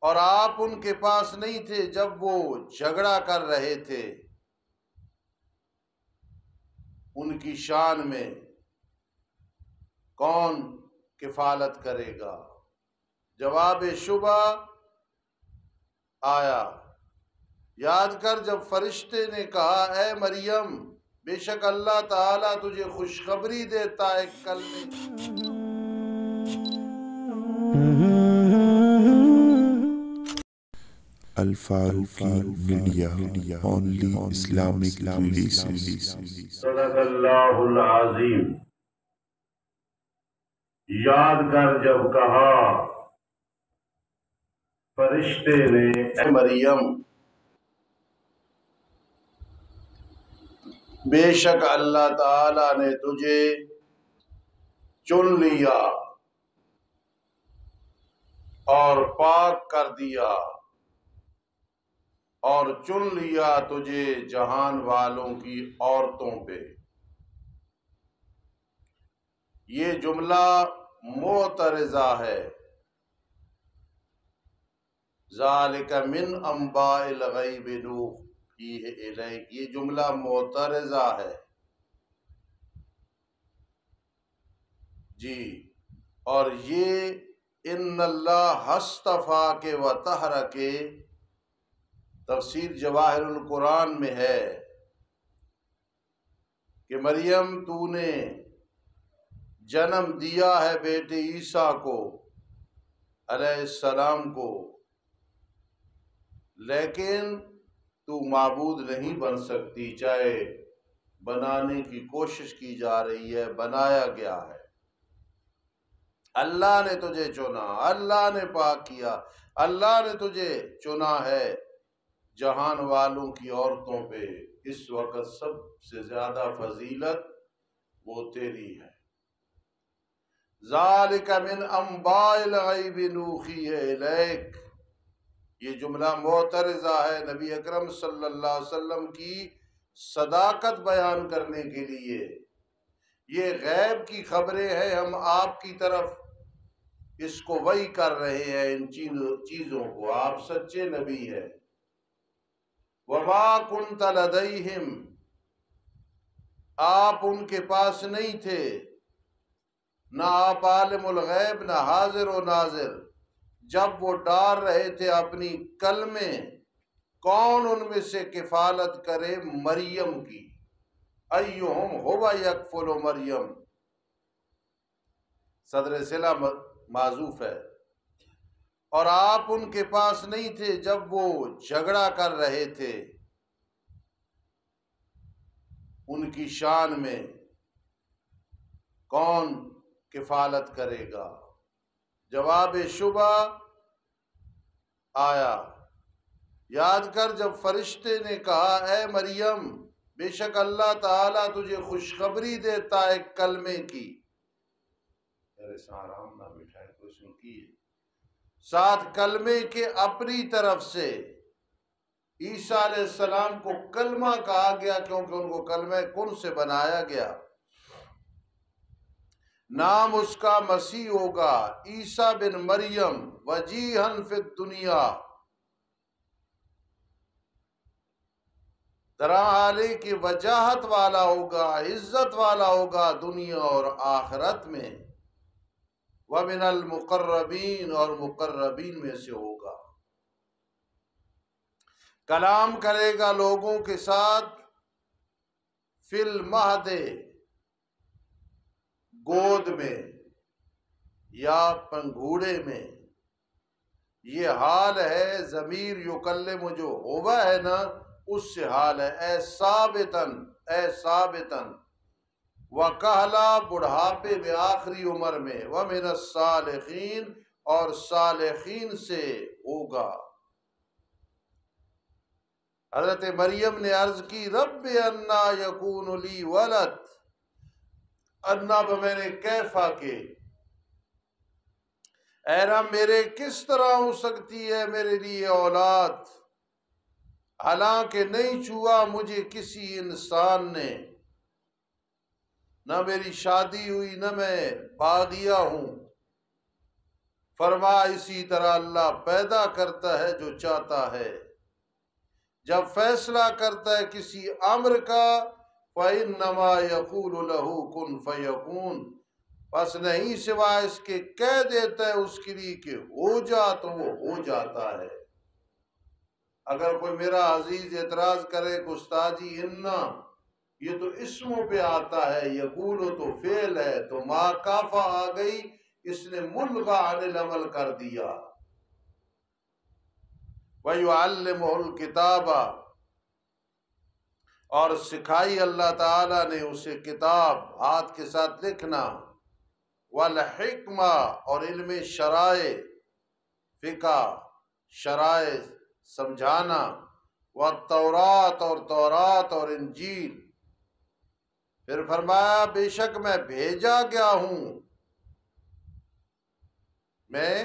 اور آپ ان کے پاس نہیں تھے جب وہ جھگڑا کر رہے تھے ان کی شان میں، کون کفالت کرے گا؟ جواب شبہ آیا، یاد کر جب فرشتے نے کہا اے مریم بے شک اللہ تعالیٰ تجھے خوشخبری دیتا ہے کلمے کی۔ Al-Faruqi media, only Islamic relations. صدق اللہ العظیم۔ یاد کر جب کہا فرشتے نے اے مریم بے شک اللہ تعالی نے تجھے چن لیا اور پاک کر دیا اور چن لیا تجھے جہان والوں کی عورتوں پہ۔ یہ جملہ معترضہ ہے، ذالک من انباء الغیب نوحیہ الیک، یہ جملہ معترضہ ہے جی، اور یہ ان اللہ اصطفاک وطہرک تفسیر جواہر القرآن میں ہے کہ مریم تو نے جنم دیا ہے بیٹے عیسیٰ کو علیہ السلام کو، لیکن تو معبود نہیں بن سکتی، چاہے بنانے کی کوشش کی جا رہی ہے، بنایا گیا ہے۔ اللہ نے تجھے چنا، اللہ نے پاک کیا، اللہ نے تجھے چنا ہے جہان والوں کی عورتوں پہ، اس وقت سب سے زیادہ فضیلت وہ تیری ہے۔ ذالک من انباء الغیب نوحیہ الیک، یہ جملہ معترضہ ہے نبی اکرم صلی اللہ علیہ وسلم کی صداقت بیان کرنے کے لیے۔ یہ غیب کی خبریں ہیں، ہم آپ کی طرف اس کو وحی کر رہے ہیں، ان چیزوں کو، آپ سچے نبی ہیں۔ وَمَا كُنْتَ لَدَيْهِمْ، آپ ان کے پاس نہیں تھے، نہ آپ عالم الغیب، نہ حاضر و ناظر، جب وہ ڈال رہے تھے اپنی کلمے کون ان میں سے کفالت کرے مریم کی، ایہم ہوا یکفل مریم، صدر صلہ معذوف ہے، اور آپ ان کے پاس نہیں تھے جب وہ جھگڑا کر رہے تھے ان کی شان میں، کون کفالت کرے گا؟ جواب شبہ آیا، یاد کر جب فرشتے نے کہا اے مریم بے شک اللہ تعالیٰ تجھے خوشخبری دیتا ہے کلمے کی، میرے سے آرام نہ بٹھائے تو اس نے کی ساتھ کلمے کے اپنی طرف سے۔ عیسیٰ علیہ السلام کو کلمہ کہا گیا کیونکہ ان کو کلمہ کن سے بنایا گیا، نام اس کا مسیح ہوگا، عیسیٰ بن مریم، وجیہن فی الدنیا، درحالے کی وجاہت والا ہوگا، عزت والا ہوگا دنیا اور آخرت میں، ومن المقربین، اور مقربین میں سے ہوگا، کلام کرے گا لوگوں کے ساتھ، فی المہد، گود میں یا پنگھوڑے میں، یہ حال ہے، ضمیر یکلم جو ہوبا ہے نا اس سے حال ہے، اے ثابتاً، اے ثابتاً، وکہلا، بڑھاپے میں آخری عمر میں، ومن الصالحین، اور صالحین سے ہوگا۔ حضرت مریم نے عرض کی رب انا یکون لی ولد، انا بمعنی کیفا کے، اے رب میرے کس طرح ہو سکتی ہے میرے لیے اولاد، حالانکہ نہیں چھوا مجھے کسی انسان نے، نہ میری شادی ہوئی، نہ میں باغیہ ہوں، فرما اسی طرح اللہ پیدا کرتا ہے جو چاہتا ہے، جب فیصلہ کرتا ہے کسی امر کا فَإِنَّمَا يَقُولُ لَهُ كُن فَيَكُونُ، بس نہیں سوائے اس کے کہہ دیتا ہے اس کے لیے کہ ہو جا تو وہ ہو جاتا ہے۔ اگر کوئی میرا عزیز اعتراض کرے کہ استاد جی انا یہ تو اسموں پہ آتا ہے، یقول تو فعل ہے، تو ما کافہ آ گئی، اس نے ملغا عن العمل کر دیا۔ وَيُعَلِّمُهُ الْكِتَابَ، اور سکھائی اللہ تعالیٰ نے اسے کتاب، ہاتھ کے ساتھ لکھنا، والحکمہ، اور علم شرائع، فقہ شرائع سمجھانا، والتورات، اور تورات اور انجیل۔ پھر فرمایا بے شک میں بھیجا گیا ہوں، میں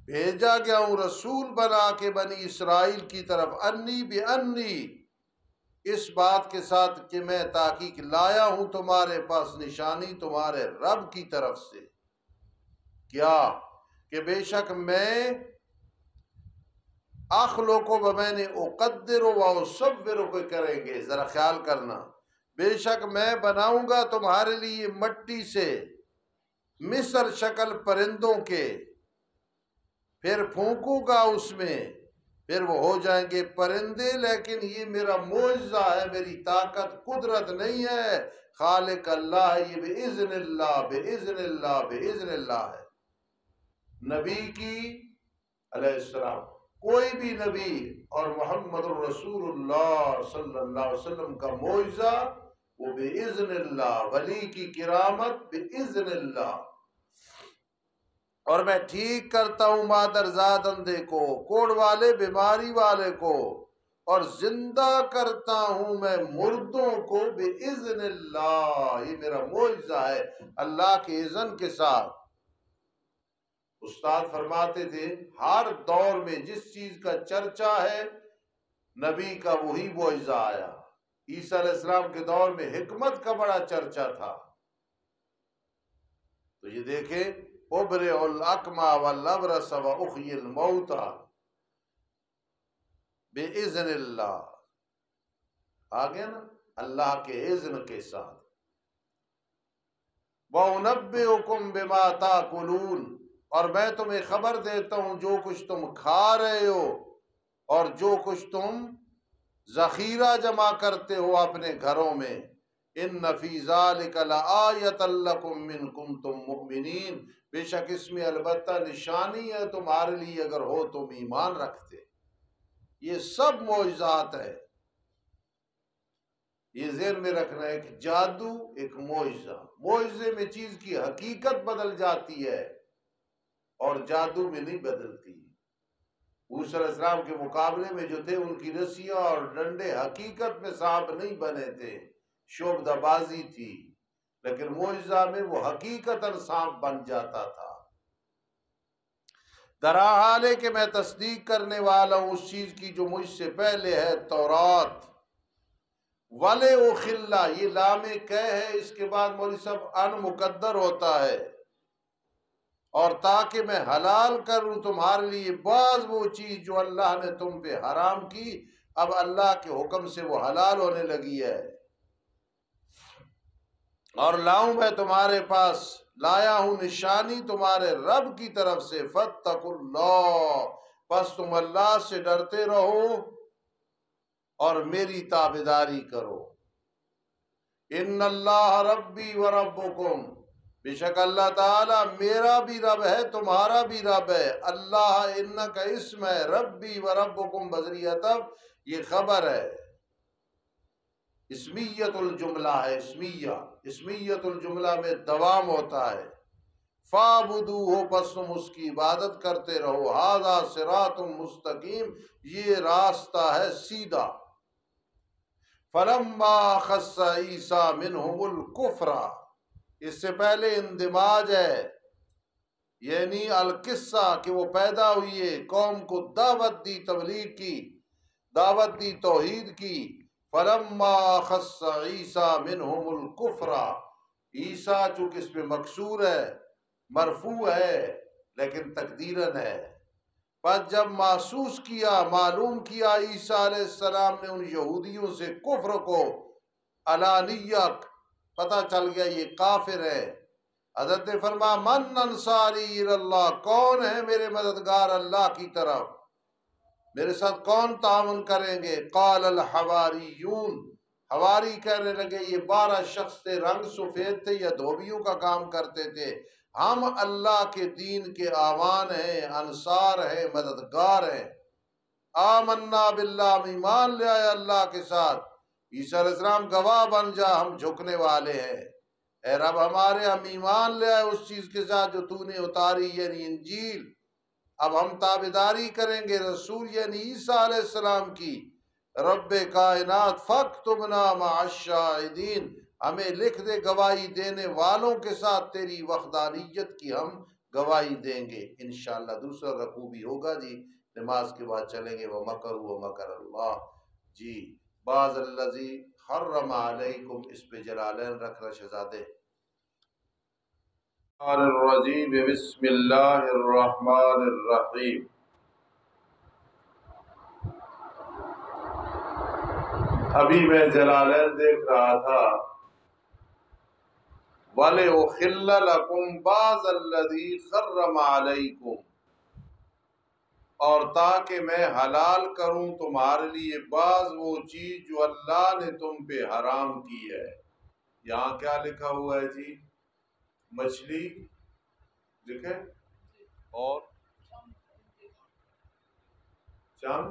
بھیجا گیا ہوں رسول بنا کے بنی اسرائیل کی طرف، انی بی انی، اس بات کے ساتھ کہ میں تحقیق لایا ہوں تمہارے پاس نشانی تمہارے رب کی طرف سے۔ کیا کہ بے شک میں اخلق و میں نے اقدر و اصور کو کریں گے، ذرا خیال کرنا، بے شک میں بناؤں گا تمہارے لیے مٹی سے مثل شکل پرندوں کے، پھر پھونکوں گا اس میں، پھر وہ ہو جائیں گے پرندے، لیکن یہ میرا معجزہ ہے، میری طاقت قدرت نہیں ہے، خالق اللہ ہے، یہ بِإِذْنِ اللہ بِإِذْنِ اللہ بِإِذْنِ اللہ ہے۔ نبی کی علیہ السلام، کوئی بھی نبی اور محمد الرسول اللہ صلی اللہ علیہ وسلم کا معجزہ وہ بِإِذْنِ اللہ، ولی کی کرامت بِإِذْنِ اللہ۔ اور میں ٹھیک کرتا ہوں مادر زاد اندھے کو، کوڑ والے بیماری والے کو، اور زندہ کرتا ہوں میں مردوں کو بِإِذْنِ اللہ، یہ میرا معجزہ ہے اللہ کے اذن کے ساتھ۔ استاد فرماتے تھے ہر دور میں جس چیز کا چرچا ہے نبی کا وہی معجزہ آیا۔ عیسیٰ علیہ السلام کے دور میں حکمت کا بڑا چرچا تھا، تو یہ دیکھیں ابرئ الاکمہ والابرص واحیی الموتیٰ بِإِذْنِ اللہ، آگے نا اللہ کے اذن کے ساتھ۔ وَأُنَبِّئُكُم بِمَا تَأْكُلُونَ، اور میں تمہیں خبر دیتا ہوں جو کچھ تم کھا رہے ہو اور جو کچھ تم ذخیرہ جمع کرتے ہو اپنے گھروں میں۔ ان فی ذلک لآیۃ لکم ان کنتم مؤمنین، بے شک اس میں البتہ نشانی ہے تمہارے لیے اگر ہو تم ایمان رکھتے۔ یہ سب معجزات ہیں، یہ ذہن میں رکھنا ہے کہ جادو ایک معجزہ، معجزے میں چیز کی حقیقت بدل جاتی ہے اور جادو میں نہیں بدلتی۔ موسیٰ علیہ السلام کے مقابلے میں جو تھے ان کی رسیاں اور ڈنڈے حقیقت میں سانپ نہیں بنے تھے، شعبدہ بازی تھی، لیکن معجزہ میں وہ حقیقتاً سانپ بن جاتا تھا۔ درا حال ہے کہ میں تصدیق کرنے والا ہوں اس چیز کی جو مجھ سے پہلے ہے، تورات۔ وَلِأُحِلَّ، یہ لام کہ ہے، اس کے بعد مولوی صاحب ان مقدر ہوتا ہے، اور تاکہ میں حلال کروں تمہارے لیے بعض وہ چیز جو اللہ نے تم پہ حرام کی، اب اللہ کے حکم سے وہ حلال ہونے لگی ہے۔ اور لاؤں میں تمہارے پاس، لایا ہوں نشانی تمہارے رب کی طرف سے، فاتقوا اللہ، بس تم اللہ سے ڈرتے رہو اور میری تابعداری کرو۔ ان اللہ ربی و ربکم، بے شک اللہ تعالیٰ میرا بھی رب ہے تمہارا بھی رب ہے۔ اللہ ان کا اسم ہے، ربی و ربکم بذریعہ، یہ خبر ہے، اسمیت الجملہ ہے، اسمیت الجملہ میں دوام ہوتا ہے۔ فَاعْبُدُوهُ، پس تم اس کی عبادت کرتے رہو، ھذا صراط مستقیم، یہ راستہ ہے سیدھا۔ فَلَمَّا خَصَّ عِیسیٰ مِنْهُمُ الْكُفْرَ، اس سے پہلے اندماج ہے، یعنی القصہ کہ وہ پیدا ہوئی ہے، قوم کو دعوت دی، تبلیغ کی، دعوت دی توحید کی۔ فَلَمَّا خَصَّ عِیسیٰ مِنْهُمُ الْكُفْرَ، عیسیٰ چونکہ اس پہ مقصور ہے، مرفوع ہے، لیکن تقدیرن ہے۔ پس جب محسوس کیا، معلوم کیا عیسیٰ علیہ السلام نے ان یہودیوں سے کفر کو علانیہ، پتہ چل گیا یہ کافر ہے، حضرت نے فرمایا من انصاری اللہ، کون ہے میرے مددگار اللہ کی طرف، میرے ساتھ کون تعاون کریں گے؟ قال الحواریون، حواری کہنے لگے یہ 12 شخص تھے، رنگ سفید تھے یا دھوبیوں کا کام کرتے تھے، ہم اللہ کے دین کے آوان ہیں، انصار ہیں، مددگار ہیں۔ آمنا باللہ، ہم ایمان لے آئے اللہ کے ساتھ، عیسیٰ علیہ السلام گواہ بن جا، ہم جھکنے والے ہیں، اے رب ہمارے، ہم ایمان لے آئے اس چیز کے ساتھ جو تو نے اتاری، یعنی انجیل، اب ہم تابعداری کریں گے رسول یعنی عیسیٰ علیہ السلام کی۔ رب کائنات فاکتبنا مع الشاہدین، ہمیں لکھ دے گواہی دینے والوں کے ساتھ، تیری وحدانیت کی ہم گواہی دیں گے۔ انشاءاللہ دوسرا رکوع بھی ہوگا جی، نماز کے بعد چلیں گے۔ وَمَكَرُوا وَمَكَرَ اللَّهُ، جی بعض الذی حرم علیکم، اس پہ جلالین رکھ رہا شہزادے۔ الرجیم، بسم اللہ الرحمن الرحیم۔ ابھی میں جلالین دیکھ رہا تھا، وَلِأُحِلَّ لَكُمْ بَعْضَ الَّذِي حَرَّمَ عَلَيْكُمْ، اور تاکہ میں حلال کروں تمہارے لیے بعض وہ چیز جو اللہ نے تم پہ حرام کی ہے۔ یہاں کیا لکھا ہوا ہے جی؟ مچھلی لکھے اور چند،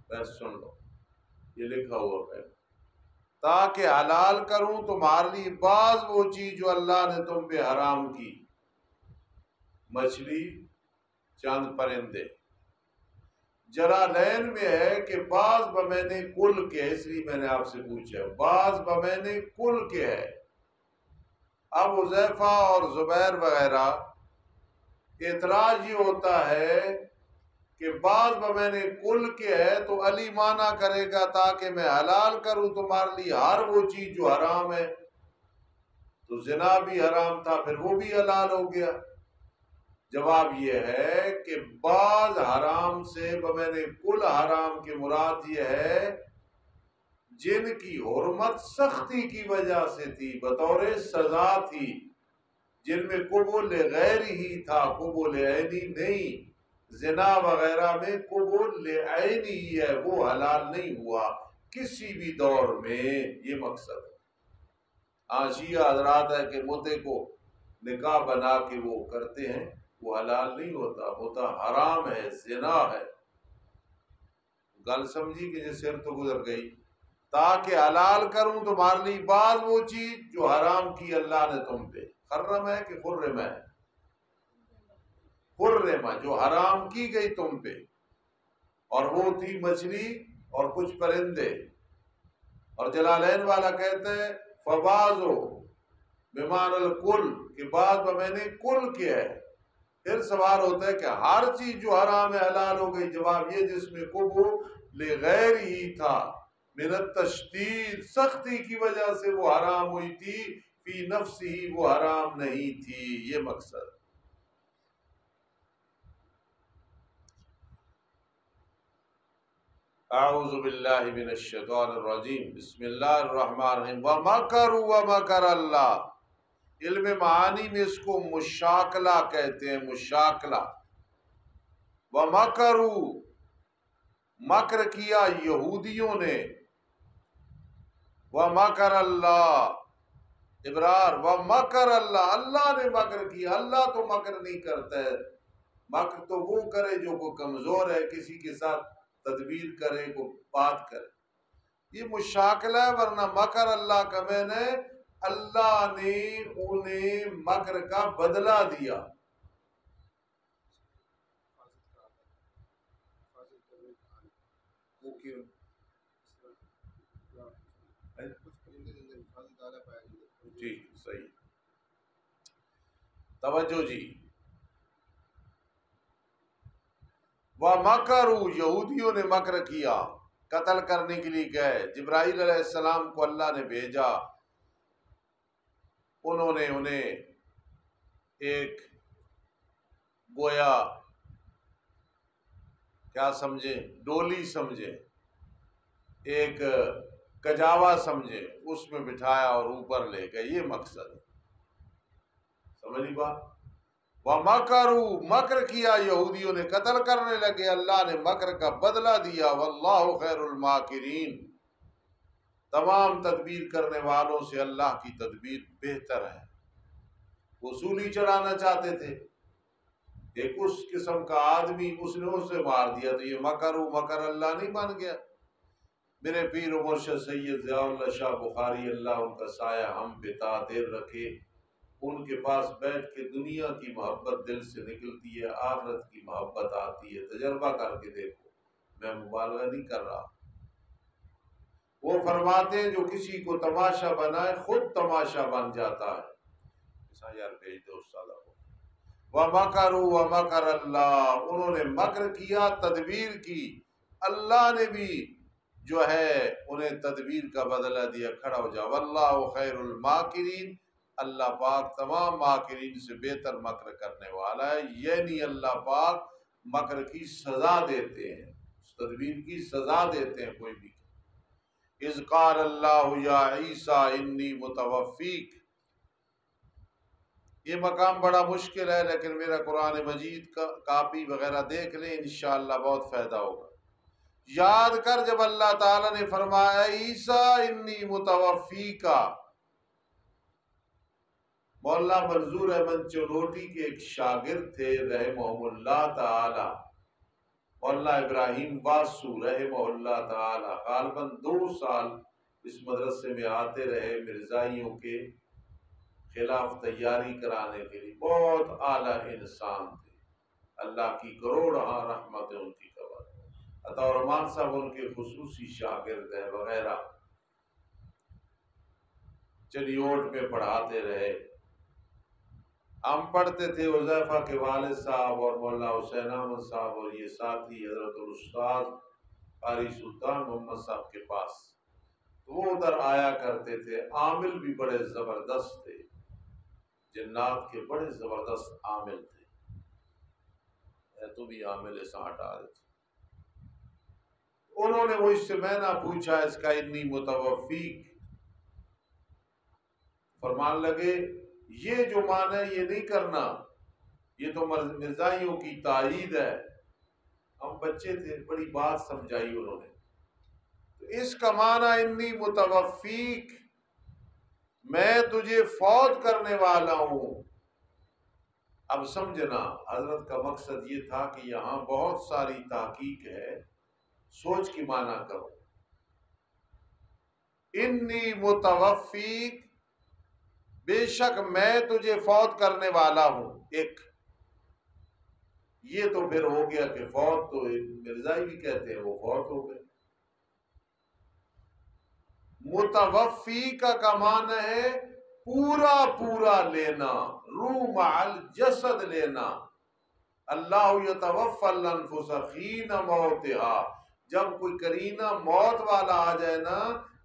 بس سن لو، یہ لکھا ہوا ہے تاکہ حلال کروں تمہارے لیے بعض وہ چیز جو اللہ نے تم پہ حرام کی، مچھلی، چند پرندے۔ جلالین میں ہے کہ بعض بمینے کل کے، اس لیے میں نے آپ سے پوچھا بعض بمینے کل کے ہے۔ اب حذیفہ اور زبیر وغیرہ اعتراض یہ ہوتا ہے کہ بعض بمینے کل کے ہے تو علی مانا کرے گا تاکہ میں حلال کروں تمہارے لیے ہر وہ چیز جو حرام ہے، تو زنا بھی حرام تھا، پھر وہ بھی حلال ہو گیا۔ جواب یہ ہے کہ بعض حرام سے بمینے کل حرام کی مراد یہ ہے جن کی حرمت سختی کی وجہ سے تھی، بطور سزا تھی، جن میں قبول غیر ہی تھا، قبول عینی نہیں۔ زنا وغیرہ میں قبول عینی ہی ہے، وہ حلال نہیں ہوا کسی بھی دور میں، یہ مقصد ہے۔ شیعہ حضرات ہے کہ متے کو نکاح بنا کے وہ کرتے ہیں، وہ حلال نہیں ہوتا، ہوتا حرام ہے، زنا ہے۔ گل سمجھی کہ یہ سر تو گزر گئی۔ تاکہ حلال کروں تمہارے لیے بعض وہ چیز جو حرام کی اللہ نے تم پہ۔ حرم ہے کہ حرم ہے؟ حرم، جو حرام کی گئی تم پہ، اور وہ تھی مچھلی اور کچھ پرندے۔ اور جلالین والا کہتے ہیں فبازو بمان الکل، کہ بعض بمینے کل کے ہے۔ پھر سوال ہوتا ہے کہ ہر چیز جو حرام ہے حلال ہو گئی؟ جواب یہ جس میں قبول غیر ہی تھا، من التشدید، سختی کی وجہ سے وہ حرام ہوئی تھی، فی نفس ہی وہ حرام نہیں تھی، یہ مقصد۔ اعوذ باللہ من الشیطان الرجیم، بسم اللہ الرحمن الرحیم۔ وَمَكَرُوا وَمَكَرَ اللَّهُ، علم معانی میں اس کو مشاکلہ کہتے ہیں، مشاکلہ۔ وَمَكَرُوا، مکر کیا یہودیوں نے، وَمَكَرَ اللَّهُ، ابرار، وَمَكَرَ اللَّهُ، اللہ نے مکر کیا۔ اللہ تو مکر نہیں کرتا ہے، مکر تو وہ کرے جو کوئی کمزور ہے، کسی کے ساتھ تدبیر کرے، کو بات کرے، یہ مشاکلہ ہے۔ ورنہ مکر اللہ کا میں نے، اللہ نے انہیں مکر کا بدلہ دیا۔ جی صحیح، توجہ جی۔ وَمَكَرُوا، یہودیوں نے مکر کیا، قتل کرنے کے لیے گئے، جبرائیل علیہ السلام کو اللہ نے بھیجا، انہوں نے انہیں ایک گویا کیا سمجھیں، ڈولی سمجھیں، ایک کجاوا سمجھے، اس میں بٹھایا اور اوپر لے گئے، یہ مقصد ہے۔ سمجھی بات؟ وَمَكَرُوا، مکر کیا یہودیوں نے، قتل کرنے لگے، اللہ نے مکر کا بدلہ دیا، وَاللَّهُ خَيْرُ الْمَاكِرِينَ، تمام تدبیر کرنے والوں سے اللہ کی تدبیر بہتر ہے۔ وصولی چڑھانا چاہتے تھے، ایک اس قسم کا آدمی، اس نے اسے مار دیا، تو یہ مکر اللہ نہیں بن گیا۔ میرے پیر و مرشد سید ضیاء اللہ شاہ بخاری، اللہ ان کا سایہ ہم پہ تا دیر رکھے، ان کے پاس بیٹھ کے دنیا کی محبت دل سے نکلتی ہے، آخرت کی محبت آتی ہے، تجربہ کر کے دیکھو، میں مبالغہ نہیں کر رہا۔ وہ فرماتے ہیں جو کسی کو تماشا بنائے خود تماشا بن جاتا ہے۔ یار بھیج دو استاد کو۔ وَمَكَرُوا وَمَكَرَ اللَّهُ، انہوں نے مکر کیا، تدبیر کی، اللہ نے بھی جو ہے انہیں تدبیر کا بدلہ دیا۔ کھڑا ہو جا، وَاللَّهُ خَيْرُ الْمَاكِرِينَ، اللہ پاک تمام ماکرین سے بہتر مکر کرنے والا ہے، یعنی اللہ پاک مکر کی سزا دیتے ہیں، تدبیر کی سزا دیتے ہیں کوئی بھی۔ اذ قال اللہ یا عیسیٰ انی متوفیک، یہ مقام بڑا مشکل ہے، لیکن میرا قرآن مجید کا کاپی وغیرہ دیکھ لیں، انشاءاللہ بہت فائدہ ہوگا۔ یاد کر جب اللہ تعالیٰ نے فرمایا عیسیٰ انی متوفیکا، مولانا منظور احمد چنوٹی کے ایک شاگرد تھے رحمہ اللہ تعالی، مولانا ابراہیم واسو رحمہ اللہ تعالی، غالباً 2 سال اس مدرسے میں آتے رہے مرزائیوں کے خلاف تیاری کرانے کے لیے، بہت اعلیٰ انسان تھے، اللہ کی کروڑہاں رحمتیں ان کی قبر۔ عطا الرحمان صاحب ان کے خصوصی شاگرد ہیں وغیرہ، چلیوٹ میں پڑھاتے رہے۔ ہم پڑھتے تھے حذیفہ کے والد صاحب اور مولانا حسین احمد صاحب اور یہ ساتھی حضرت الاستاذ قاری سلطان محمد صاحب کے پاس، تو وہ ادھر آیا کرتے تھے۔ عامل بھی بڑے زبردست تھے، جنات کے بڑے زبردست عامل تھے، تو بھی عامل ایسا ہٹا دیتے۔ انہوں نے مجھ سے میں نہ پوچھا اس کا انی متوفیک، فرمان لگے یہ جو معنی ہے یہ نہیں کرنا، یہ تو مرزائیوں کی تائید ہے۔ ہم بچے تھے، بڑی بات سمجھائی انہوں نے، تو اس کا معنی انی متوفیک، میں تجھے فوت کرنے والا ہوں۔ اب سمجھنا حضرت کا مقصد یہ تھا کہ یہاں بہت ساری تحقیق ہے، سوچ کی معنی کرو۔ انی متوفیک، بے شک میں تجھے فوت کرنے والا ہوں، ایک یہ تو پھر ہو گیا کہ فوت تو مرزائی بھی کہتے ہیں، وہ فوت ہو گئے۔ متوفی کا معنی ہے پورا پورا لینا، روح مع الجسد لینا۔ اللہ یتوفی الانفس حین موتها، جب کوئی کرینہ موت والا آ جائے نا،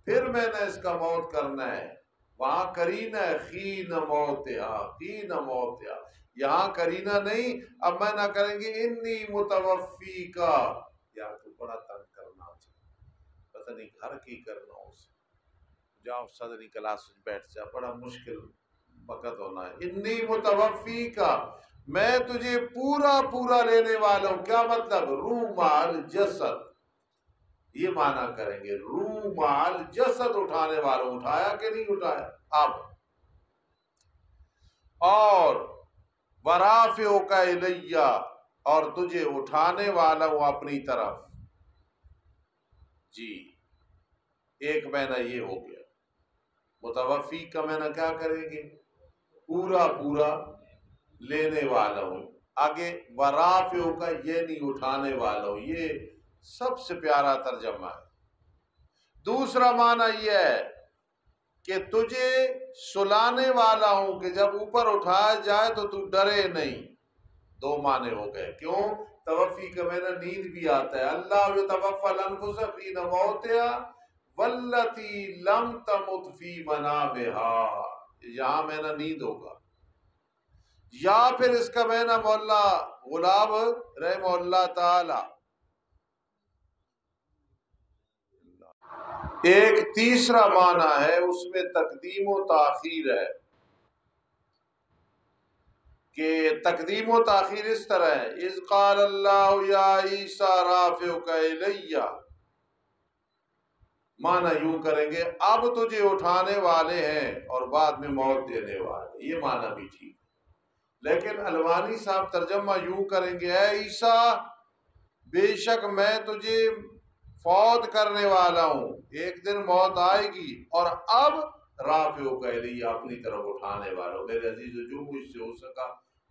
پھر میں نے اس کا موت کرنا ہے۔ وہاں کرینہ ہے حین موتها، حین موتها، یہاں کرینہ نہیں۔ اب میں نہ کریں گے انی متوفی کا، یار تو بڑا تنگ کرنا چاہیے، پتہ نہیں گھر کی کرنا ہو سے، جاؤ صدری کلاس میں بیٹھ جا، بڑا مشکل وقت ہونا ہے۔ انی متوفی کا، میں تجھے پورا پورا لینے والا ہوں، کیا مطلب؟ روح مع الجسد، یہ معنی کریں گے، روح مع الجسد اٹھانے والا ہوں۔ اٹھایا کہ نہیں اٹھایا؟ اب اور ورافعک الی، اور تجھے اٹھانے والا ہوں اپنی طرف۔ جی ایک معنی یہ ہو گیا، متوفی کا معنی کیا کریں گے؟ پورا پورا لینے والا ہوں۔ آگے ورافعک، یہ نہیں اٹھانے والا ہوں، یہ سب سے پیارا ترجمہ ہے۔ دوسرا معنی یہ ہے کہ تجھے سلانے والا ہوں، کہ جب اوپر اٹھایا جائے تو تو ڈرے نہیں۔ 2 معنی ہو گئے، کیوں؟ توفی کا معنی نیند بھی آتا ہے، اللہ یتوفی الانفس حین موتها والتی لم تمت فی منامها، یہاں معنی نیند ہوگا۔ یا پھر اس کا معنی مولا غلام رحمہ اللہ تعالی ایک تیسرا معنی ہے، اس میں تقدیم و تاخیر ہے کہ تقدیم و تاخیر اس طرح ہے، اذ قال اللہ یا عیسیٰ رافعک الیہ، معنی یوں کریں گے اب تجھے اٹھانے والے ہیں اور بعد میں موت دینے والے، یہ معنی بھی ٹھیک، لیکن الوانی صاحب ترجمہ یوں کریں گے اے عیسیٰ بے شک میں تجھے فوت کرنے والا ہوں، ایک دن موت آئے گی، اور اب رافعک الیہ اپنی طرف اٹھانے والا ہوں۔ میرے عزیزو جو مجھ سے ہو سکا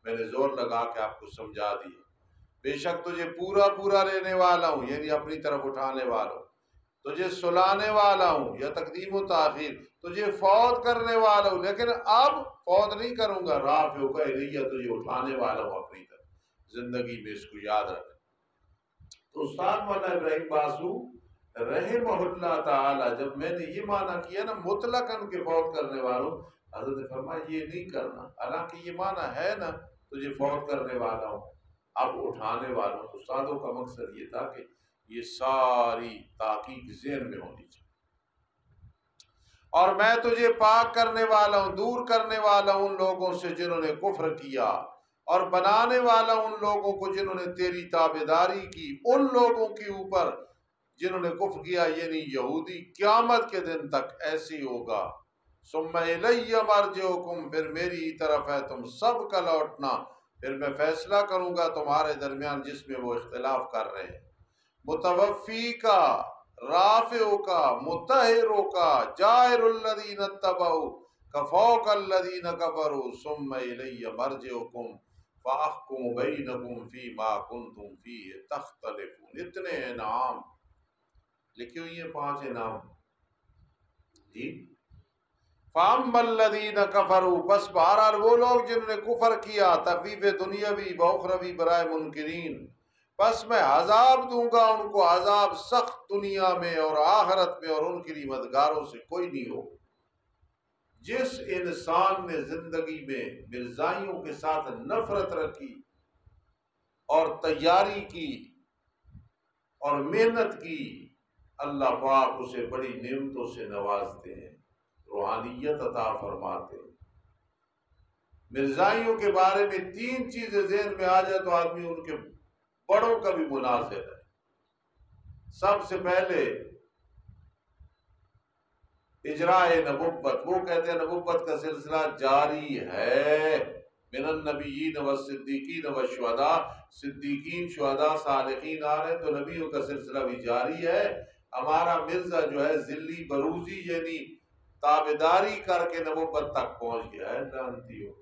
میں نے زور لگا کے آپ کو سمجھا دیا، بے شک تجھے پورا پورا لینے والا ہوں، یعنی اپنی طرف اٹھانے والا ہوں، تجھے سلانے والا ہوں یا تقدیم و تاخیر، تجھے فوت کرنے والا ہوں لیکن اب فوت نہیں کروں گا، رافعک الیہ تجھے اٹھانے والا ہوں اپنی طرف، زندگی میں اس کو یاد رکھ۔ تو استاد مولانا ابراہیم باسو رحمہ اللہ تعالی جب میں نے یہ معنی کیا نا مطلقاً کے فوت کرنے والوں، حضرت نے فرمایا یہ نہیں کرنا، حالانکہ یہ معنی ہے نا تجھے فوت کرنے والا ہوں اب اٹھانے والا ہوں۔ تو استادوں کا مقصد یہ تھا کہ یہ ساری تحقیق ذہن میں ہونی چاہیے، اور میں تجھے پاک کرنے والا ہوں، دور کرنے والا ہوں ان لوگوں سے جنہوں نے کفر کیا، اور بنانے والا ان لوگوں کو جنہوں نے تیری تابعداری کی، ان لوگوں کے اوپر جنہوں نے کفر کیا یعنی یہودی، قیامت کے دن تک ایسی ہوگا۔ ثم الی مرجعکم، پھر میری طرف ہے تم سب کا لوٹنا، پھر میں فیصلہ کروں گا تمہارے درمیان جس میں وہ اختلاف کر رہے ہیں۔ متوفی کا، رافعو کا، مطہرو کا، جائر الذین اتبعوا کفوق الذین کفروا ثم الی مرجعکم فاحکم بینکم فیما کنتم فیہ تختلفون۔ اتنے انعام لکھی ہوئی ہیں، 5 انعام جی۔ فَأَمَّا الَّذِينَ كَفَرُوا، بس بہرحال وہ لوگ جنہوں نے کفر کیا، تخفیف دنیاوی و اخروی برائے منکرین، بس میں عذاب دوں گا ان کو عذاب سخت دنیا میں اور آخرت میں، اور ان کے لیے مددگاروں سے کوئی نہیں ہو۔ جس انسان نے زندگی میں مرزائیوں کے ساتھ نفرت رکھی اور تیاری کی اور محنت کی، اللہ پاک اسے بڑی نعمتوں سے نوازتے ہیں، روحانیت عطا فرماتے ہیں۔ مرزائیوں کے بارے میں 3 چیزیں ذہن میں آ جائے تو آدمی ان کے بڑوں کا بھی مناظر ہے۔ سب سے پہلے اجراء نبوت، وہ کہتے ہیں نبوت کا سلسلہ جاری ہے، من النبیین والصدیقین والشہداء، صدیقین شہداء صالحین آ رہے ہیں تو نبیوں کا سلسلہ بھی جاری ہے۔ ہمارا مرزا جو ہے ذلی بروزی یعنی تابعداری کر کے نبوت تک پہنچ گیا ہے، جانتی ہو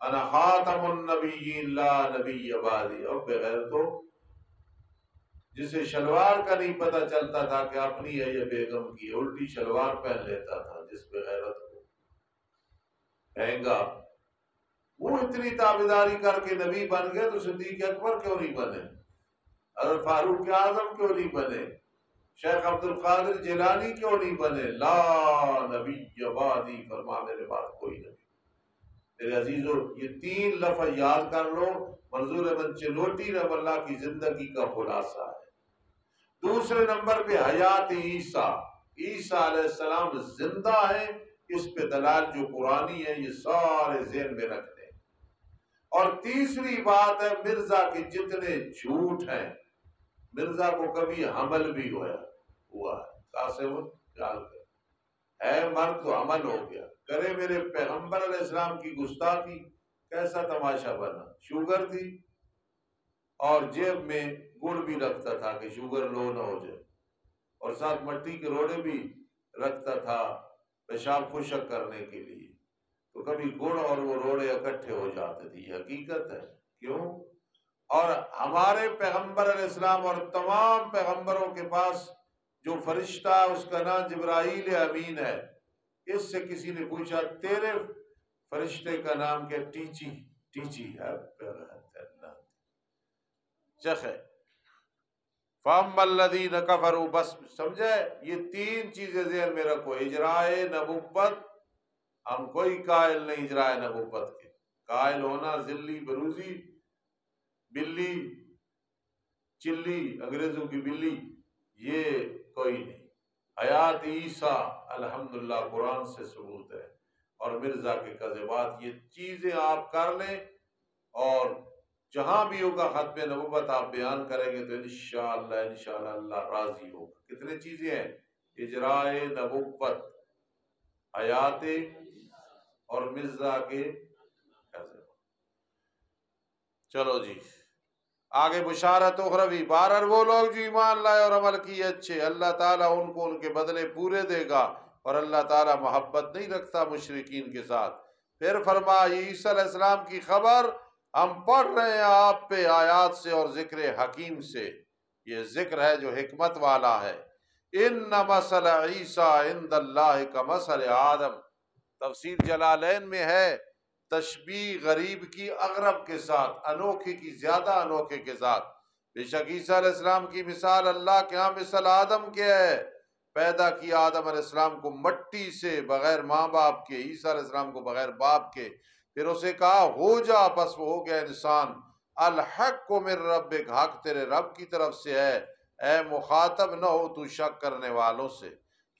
انا خاتم النبیین لا نبی بعدی، اور بغیر تو جسے شلوار کا نہیں پتہ چلتا تھا کہ اپنی ہے یا بیگم کی، الٹی شلوار پہن لیتا تھا جس پہ غیرت کو کہےگا، وہ اتنی تابعداری کر کے نبی بن گئے تو صدیق اکبر کیوں نہیں بنے، حضرت فاروق اعظم کیوں نہیں بنے، شیخ عبد القادر جیلانی کیوں نہیں بنے، لا نبی بعدی، فرما میرے بعد کوئی نبی۔ میرے عزیزو یہ 3 لفظ یاد کر لو، منظور احمد چنوٹی رحمہ اللہ کی زندگی کا خلاصہ ہے۔ دوسرے نمبر پہ حیات عیسیٰ، عیسیٰ علیہ السلام زندہ ہیں، اس پہ دلائل جو قرآنی ہیں یہ سارے ذہن میں رکھ لیں۔ اور تیسری بات ہے مرزا کے جتنے جھوٹ ہیں، مرزا کو کبھی حمل بھی ہوا ہے، قاسم خیال کر ہے مرد تو حمل ہو گیا، کرے میرے پیغمبر علیہ السلام کی گستاخی، کیسا تماشا بنا، شوگر تھی اور جیب میں گڑ بھی رکھتا تھا کہ شوگر لو نہ ہو جائے، اور ساتھ مٹی کے روڑے بھی رکھتا تھا پیشاب خشک کرنے کے لیے، تو کبھی گڑ اور وہ روڑے اکٹھے ہو جاتے تھے، یہ حقیقت ہے۔ کیوں؟ اور ہمارے پیغمبر علیہ السلام اور تمام پیغمبروں کے پاس جو فرشتہ اس کا نام جبرائیل امین ہے، اس سے کسی نے پوچھا تیرے فرشتے کا نام کیا؟ ٹیچی، ٹیچی ہے چخ ہے۔ فَأَمَّا الَّذِينَ كَفَرُوا، بس سمجھے یہ 3 چیزیں ذہن میں رکھو، اجرائے نبوت، ہم کوئی قائل نہیں اجرائے نبوت کے، قائل ہونا ذلی بروزی، بلی چلی، انگریزوں کی بلی، یہ کوئی نہیں۔ حیات عیسیٰ الحمدللہ قرآن سے ثبوت ہے، اور مرزا کے کذبات، یہ چیزیں آپ کر لیں اور جہاں بھی ہوگا ختم نبوت آپ بیان کریں گے تو انشاءاللہ اللہ راضی ہوگا۔ کتنے چیزیں ہیں؟ اجراء نبوت، حیات اور مرزا کے کذب۔ چلو جی آگے بشارت اخروی، بہرحال وہ لوگ جو ایمان لائے اور عمل کیے اچھے، اللہ تعالیٰ ان کو ان کے بدلے پورے دے گا، اور اللہ تعالیٰ محبت نہیں رکھتا مشرکین کے ساتھ۔ پھر فرمایا عیسیٰ علیہ السلام کی خبر ہم پڑھ رہے ہیں آپ پہ آیات سے اور ذکر حکیم سے، یہ ذکر ہے جو حکمت والا ہے۔ ان مثل عیسیٰ عند اللہ کمثل آدم، تفسیر جلالین میں ہے تشبیہ غریب کی اغرب کے ساتھ، انوکھے کی زیادہ انوکھے کے ساتھ۔ بے شک عیسیٰ علیہ السلام کی مثال اللہ کے ہاں مثل آدم کے ہے، پیدا کیا آدم علیہ السلام کو مٹی سے بغیر ماں باپ کے، عیسیٰ علیہ السلام کو بغیر باپ کے، پھر اسے کہا ہو جا، بس وہ ہو گیا انسان۔ الحق من ربک، حق تیرے رب کی طرف سے ہے، اے مخاطب نہ ہو تو شک کرنے والوں سے۔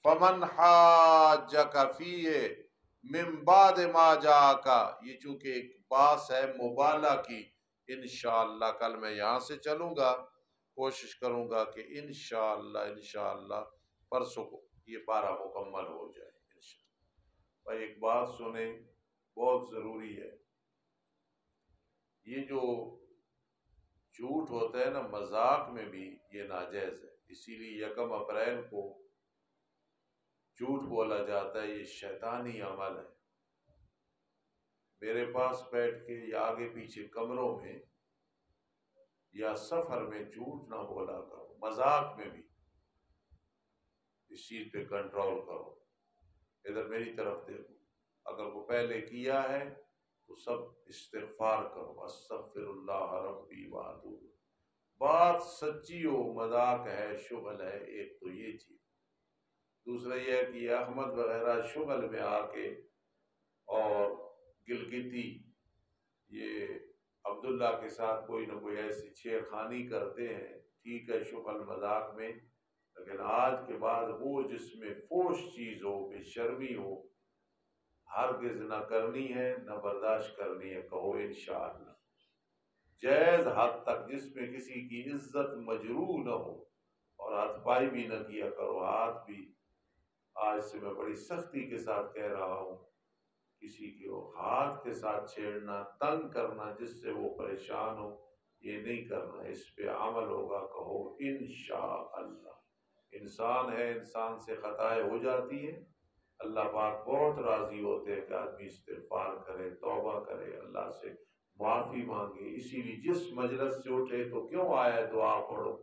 فمن حاجک فیہ من بعد ما جاءک، یہ چونکہ ایک باس ہے مبالغہ کی، انشاءاللہ کل میں یہاں سے چلوں گا، کوشش کروں گا کہ انشاءاللہ پرسوں کو یہ پارہ مکمل ہو جائے انشاءاللہ۔ بھائی ایک بات سنیں، بہت ضروری ہے، یہ جو جھوٹ ہوتا ہے نا مذاق میں بھی یہ ناجائز ہے، اسی لیے 1 اپریل کو جھوٹ بولا جاتا ہے، یہ شیطانی عمل ہے۔ میرے پاس بیٹھ کے یا آگے پیچھے کمروں میں یا سفر میں جھوٹ نہ بولا کرو، مذاق میں بھی اس چیز پہ کنٹرول کرو۔ ادھر میری طرف دیکھو، اگر وہ پہلے کیا ہے تو سب استغفار کرو، استغفر اللہ ربی واتوب۔ بات سچی ہو، مذاق ہے، شغل ہے، ایک تو یہ چیز۔ دوسرا یہ ہے کہ یہ احمد وغیرہ شغل میں آ کے اور گلگتی یہ عبداللہ کے ساتھ کوئی نہ کوئی ایسی چھیڑ خانی کرتے ہیں، ٹھیک ہے شغل مذاق میں، لیکن آج کے بعد وہ جس میں فوش چیز ہو، بے شرمی ہو، ہرگز نہ کرنی ہے، نہ برداشت کرنی ہے۔ کہو انشاءاللہ جائز حد تک، جس میں کسی کی عزت مجروح نہ ہو، اور ہاتھ پائی بھی نہ کیا کرو۔ ہاتھ بھی آج سے میں بڑی سختی کے ساتھ کہہ رہا ہوں، کسی کو ہاتھ کے ساتھ چھیڑنا، تنگ کرنا جس سے وہ پریشان ہو، یہ نہیں کرنا، اس پہ عمل ہوگا۔ کہو انشاءاللہ۔ انسان ہے، انسان سے خطائیں ہو جاتی ہیں، اللہ پاک بہت راضی ہوتے ہیں کہ آدمی استغفار کرے، توبہ کرے، اللہ سے معافی مانگے۔ اسی لیے جس مجلس سے اٹھے تو کیوں آیا دعا پڑھو،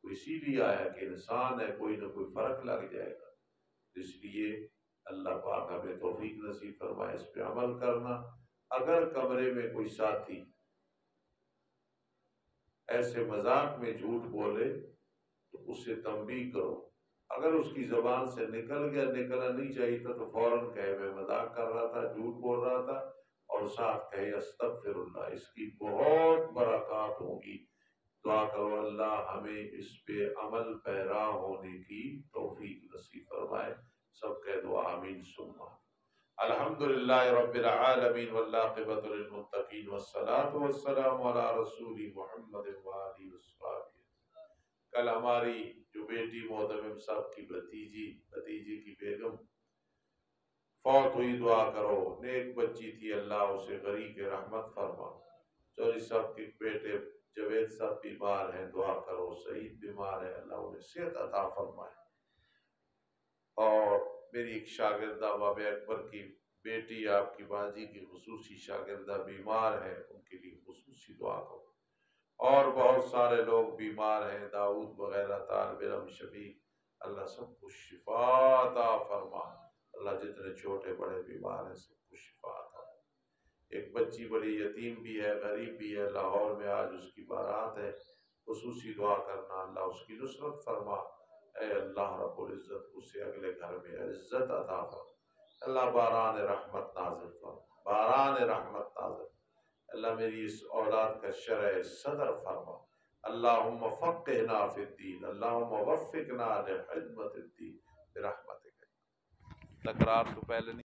تو اسی لیے آیا کہ انسان ہے، کوئی نہ کوئی فرق لگ جائے گا۔ اس لیے اللہ پاک ہمیں توفیق نصیب فرمائے اس پہ عمل کرنا۔ اگر کمرے میں کوئی ساتھی ایسے مذاق میں جھوٹ بولے تو اسے تنبیہ کرو، اگر اس کی زبان سے نکل گیا، نکلنا نہیں چاہیے تھا تو فوراً کہے میں مذاق کر رہا تھا، جھوٹ بول رہا تھا، اور ساتھ کہے استغفر اللہ۔ اس کی بہت برکات ہوگی۔ دعا کرو اللہ ہمیں اس پہ عمل پیرا ہونے کی توفیق نصیب فرمائے۔ سب کہہ دو آمین ثم الحمدللہ رب العالمین والعاقبۃ للمتقین والصلاة والسلام علی رسول محمد وآلہ وصحبہ۔ کل ہماری جو بیٹی معتمم صاحب کی بھتیجی کی بیگم فوت ہوئی، دعا کرو، نیک بچی تھی، اللہ اسے غریق رحمت فرما۔ چوری صاحب کے بیٹے جوید صاحب بیمار ہیں، دعا کرو، سعید بیمار ہے، اللہ انہیں صحت عطا فرمائے۔ اور میری ایک شاگردہ باب اکبر کی بیٹی، آپ کی باجی کی خصوصی شاگردہ بیمار ہے، ان کے لیے خصوصی دعا کرو۔ اور بہت سارے لوگ بیمار ہیں، داؤد وغیرہ، طالب علم، شفیق، اللہ سب کو شفا عطا فرما۔ اللہ جتنے چھوٹے بڑے بیمار ہیں سب کو شفا عطا۔ ایک بچی بڑی یتیم بھی ہے، غریب بھی ہے، لاہور میں آج اس کی بارات ہے، خصوصی دعا کرنا، اللہ اس کی نصرت فرما۔ اے اللہ رب العزت اسے اگلے گھر میں عزت عطا فرما۔ اللہ باران رحمت نازل فرما، باران رحمت نازل فرما۔ اللہ میری اس اولاد کا شرع صدر فرما، اللہم فقہنا فی الدین، اللہم وفقنا لخدمت الدین برحمتک۔ تکرار تو پہلے نہیں